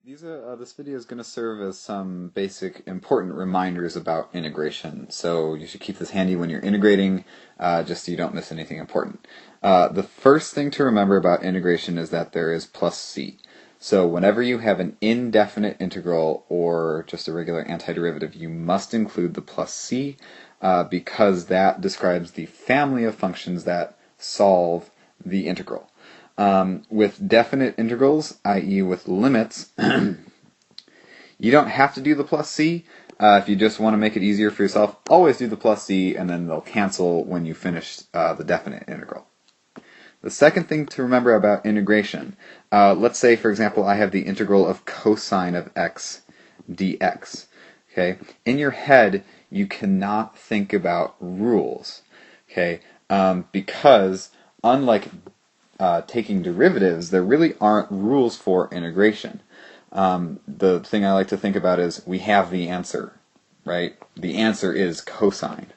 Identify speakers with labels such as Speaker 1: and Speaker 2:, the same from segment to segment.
Speaker 1: This video is going to serve as some basic important reminders about integration, so you should keep this handy when you're integrating, just so you don't miss anything important. The first thing to remember about integration is that there is plus c. So whenever you have an indefinite integral or just a regular antiderivative, you must include the plus c, because that describes the family of functions that solve the integral. With definite integrals, i.e. with limits, you don't have to do the plus c. If you just want to make it easier for yourself, always do the plus c, and then they'll cancel when you finish the definite integral. The second thing to remember about integration, let's say, for example, I have the integral of cosine of x dx. Okay? In your head, you cannot think about rules, okay? Because unlike taking derivatives, there really aren't rules for integration. The thing I like to think about is we have the answer, right? The answer is cosine.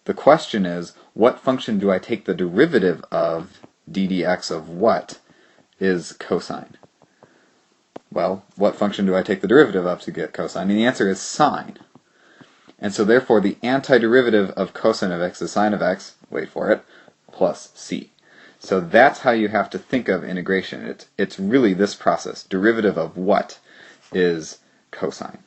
Speaker 1: The question is, what function do I take the derivative of ddx of what is cosine? Well, what function do I take the derivative of to get cosine? And the answer is sine. And so therefore the antiderivative of cosine of x is sine of x, wait for it, plus c. So that's how you have to think of integration. It's really this process. Derivative of what is cosine.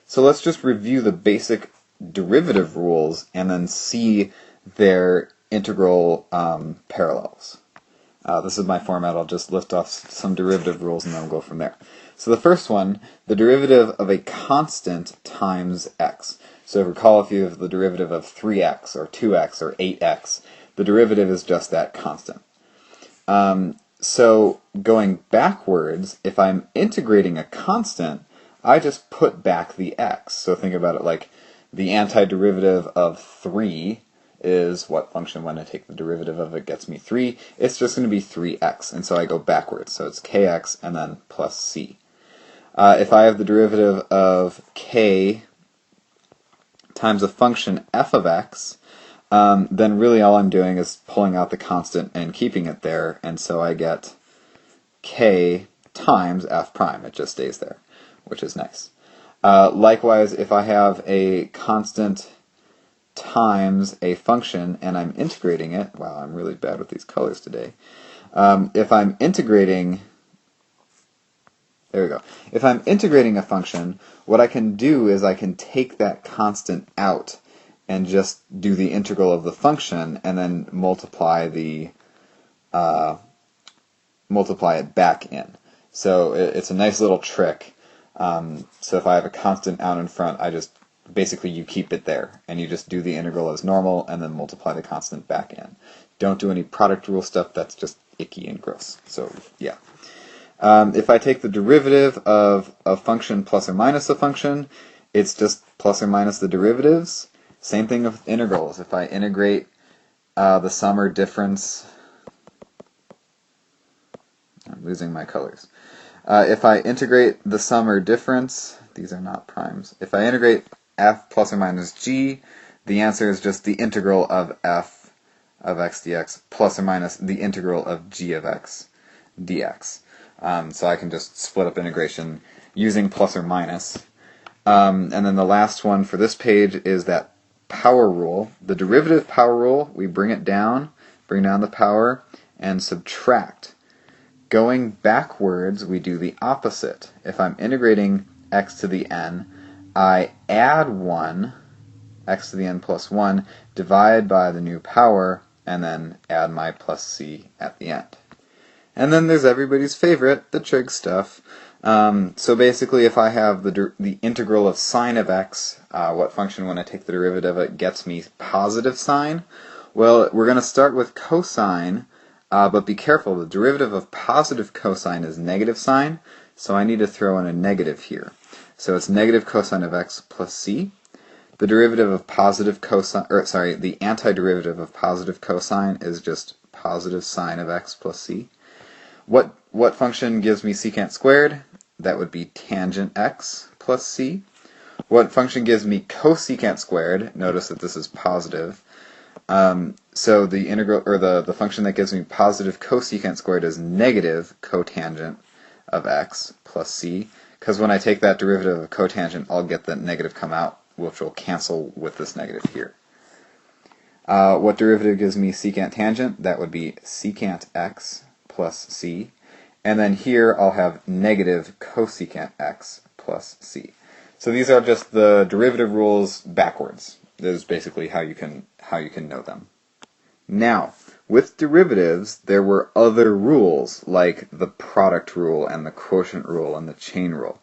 Speaker 1: So let's just review the basic derivative rules and then see their integral parallels. This is my format. I'll just list off some derivative rules and then we'll go from there. So the first one, the derivative of a constant times x. So recall if you have the derivative of 3x or 2x or 8x, the derivative is just that constant. So going backwards, if I'm integrating a constant, I just put back the x. So think about it like the antiderivative of 3 is what function when I take the derivative of it gets me 3. It's just going to be 3x, and so I go backwards. So it's kx and then plus c. If I have the derivative of k times a function f of x, then really all I'm doing is pulling out the constant and keeping it there, and so I get k times f prime. It just stays there, which is nice. Likewise, if I have a constant times a function and I'm integrating it, wow, I'm really bad with these colors today. If I'm integrating, there we go. If I'm integrating a function, what I can do is I can take that constant out and just do the integral of the function and then multiply it back in. So it's a nice little trick. So if I have a constant out in front, basically you keep it there and you just do the integral as normal and then multiply the constant back in. Don't do any product rule stuff. That's just icky and gross. So yeah. If I take the derivative of a function plus or minus a function, it's just plus or minus the derivatives. Same thing with integrals. If I integrate the sum or difference, I'm losing my colors. If I integrate the sum or difference, these are not primes. If I integrate f plus or minus g, the answer is just the integral of f of x dx plus or minus the integral of g of x dx. So I can just split up integration using plus or minus. And then the last one for this page is that power rule. The derivative power rule, we bring down the power, and subtract. Going backwards, we do the opposite. If I'm integrating x to the n, I add 1, x to the n plus 1, divide by the new power, and then add my plus c at the end. And then there's everybody's favorite, the trig stuff. So basically, if I have the integral of sine of x, what function when I take the derivative of it gets me positive sine? Well, we're going to start with cosine, but be careful, the derivative of positive cosine is negative sine, so I need to throw in a negative here. So it's negative cosine of x plus c. The derivative of positive cosine, the antiderivative of positive cosine is just positive sine of x plus c. What function gives me secant squared? That would be tangent x plus c. What function gives me cosecant squared? Notice that this is positive. So the integral, or the function that gives me positive cosecant squared is negative cotangent of x plus c, because when I take that derivative of cotangent, I'll get the negative come out, which will cancel with this negative here. What derivative gives me secant tangent? That would be secant x plus c. And then here I'll have negative cosecant x plus c. So these are just the derivative rules backwards. This is basically how you can know them. Now, with derivatives, there were other rules like the product rule and the quotient rule and the chain rule.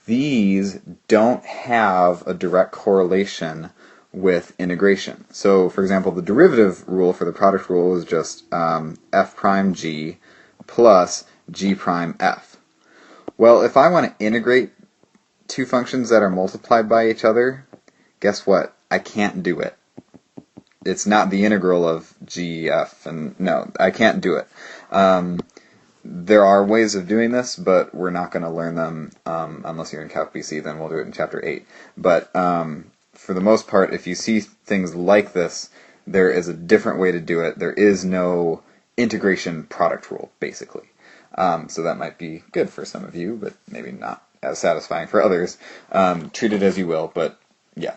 Speaker 1: These don't have a direct correlation with integration. So, for example, the derivative rule for the product rule is just f prime g plus g prime f. Well, if I want to integrate two functions that are multiplied by each other, guess what? I can't do it. It's not the integral of g, f, and no, I can't do it. There are ways of doing this, but we're not going to learn them unless you're in Calc BC, then we'll do it in Chapter 8. But for the most part, if you see things like this, there is a different way to do it. There is no integration product rule, basically. So that might be good for some of you, but maybe not as satisfying for others. Treat it as you will, but yeah.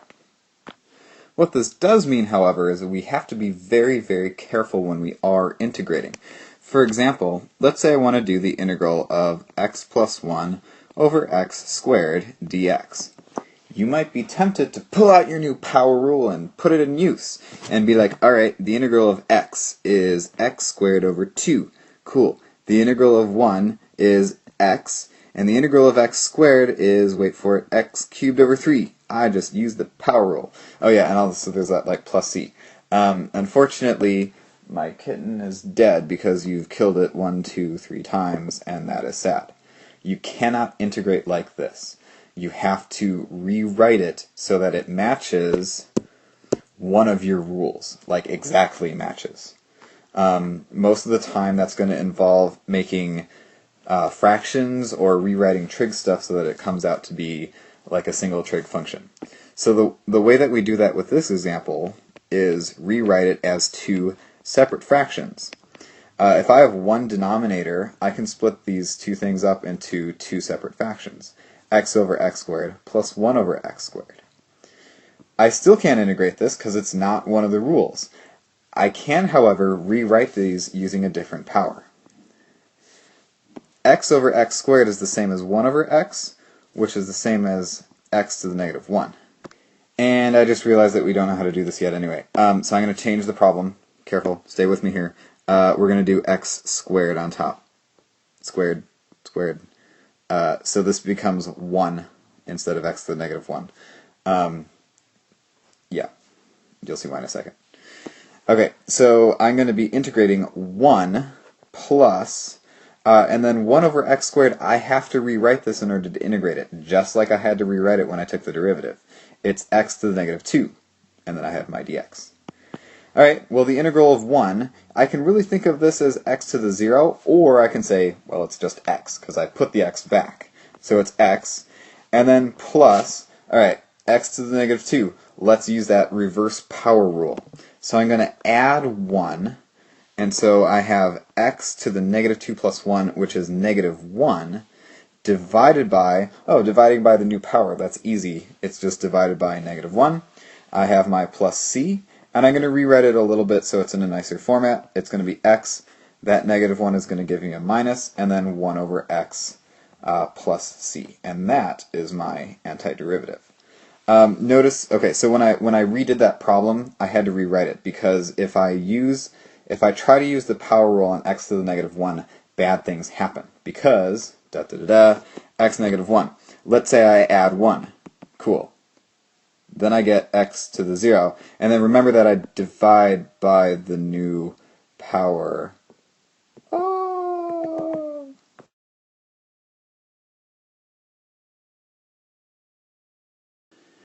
Speaker 1: What this does mean, however, is that we have to be very, very careful when we are integrating. For example, let's say I want to do the integral of x plus 1 over x squared dx. You might be tempted to pull out your new power rule and put it in use and be like, alright, the integral of x is x squared over 2. Cool. The integral of 1 is x, and the integral of x squared is, wait for it, x cubed over 3. I just used the power rule. Oh yeah, and also there's that like plus c. Unfortunately, my kitten is dead because you've killed it 1, 2, 3 times, and that is sad. You cannot integrate like this. You have to rewrite it so that it matches one of your rules, like exactly matches. Most of the time that's going to involve making fractions or rewriting trig stuff so that it comes out to be like a single trig function. So the way that we do that with this example is rewrite it as two separate fractions. If I have one denominator, I can split these two things up into two separate fractions. X over x squared plus 1 over x squared. I still can't integrate this because it's not one of the rules. I can, however, rewrite these using a different power. X over x squared is the same as 1 over x, which is the same as x to the negative 1. And I just realized that we don't know how to do this yet anyway. So I'm going to change the problem. Careful, stay with me here. We're going to do x squared on top. Squared. So this becomes 1 instead of x to the negative 1. Yeah, you'll see why in a second. Okay, so I'm going to be integrating 1 plus, and then 1 over x squared, I have to rewrite this in order to integrate it, just like I had to rewrite it when I took the derivative. It's x to the negative 2, and then I have my dx. Alright, well the integral of 1, I can really think of this as x to the 0, or I can say, well, it's just x, because I put the x back. So it's x, and then plus, alright, x to the negative 2. Let's use that reverse power rule. So I'm going to add 1, and so I have x to the negative 2 plus 1, which is negative 1, divided by, dividing by the new power, that's easy. It's just divided by negative 1. I have my plus c, and I'm going to rewrite it a little bit so it's in a nicer format. It's going to be x, that negative 1 is going to give me a minus, and then 1 over x plus c. And that is my antiderivative. Notice, okay, so when I redid that problem, I had to rewrite it, because if I try to use the power rule on x to the negative 1, bad things happen, because, x negative 1. Let's say I add 1. Cool. Then I get x to the 0, and then remember that I divide by the new power